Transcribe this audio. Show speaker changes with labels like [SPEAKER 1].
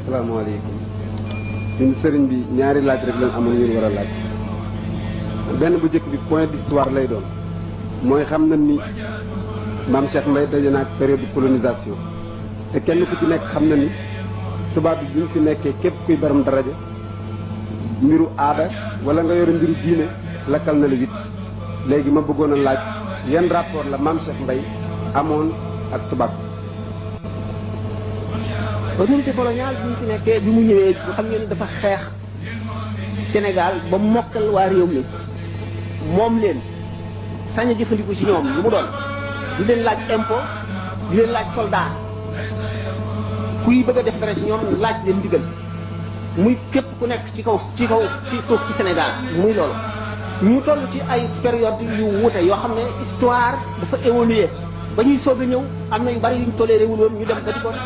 [SPEAKER 1] asalaamaaleykum ñun sëriñ bi ñaari laaj rek lañ amoon ñun war a laaj benn bu njëkk bi point d'histoire lay doon mooy xam na ni maam Cheikh Mbaye daje na ak période de colonisation te kenn ku ci nekk xam na ni tubaab bi buñ fi nekkee képp kuy baram daraja mbiru aada wala nga yore mbiru diine lakkal na la wit léegi ma bëggoon a laaj yan rapport la maam Cheikh Mbaye amoon ak tubaab bi.
[SPEAKER 2] autorité coloniale bi mu fi nekkee bi mu ñëwee xam ngeen ne dafa xeex Sénégal ba mokkal waa réew mi moom leen sañ a jëfandiku ci ñoom lu mu doon di leen laaj impôt di leen laaj soldat kuy bëgg a def dara ci ñoom laaj leen ndigal muy képp ku nekk ci suuf ci Sénégal muy loolu ñu toll ci ay période yu wuute yoo xam ne histoire dafa évoluer ba ñuy soog a ñëw am na yu bari yuñ toléré wul woon ñu dem ba di ko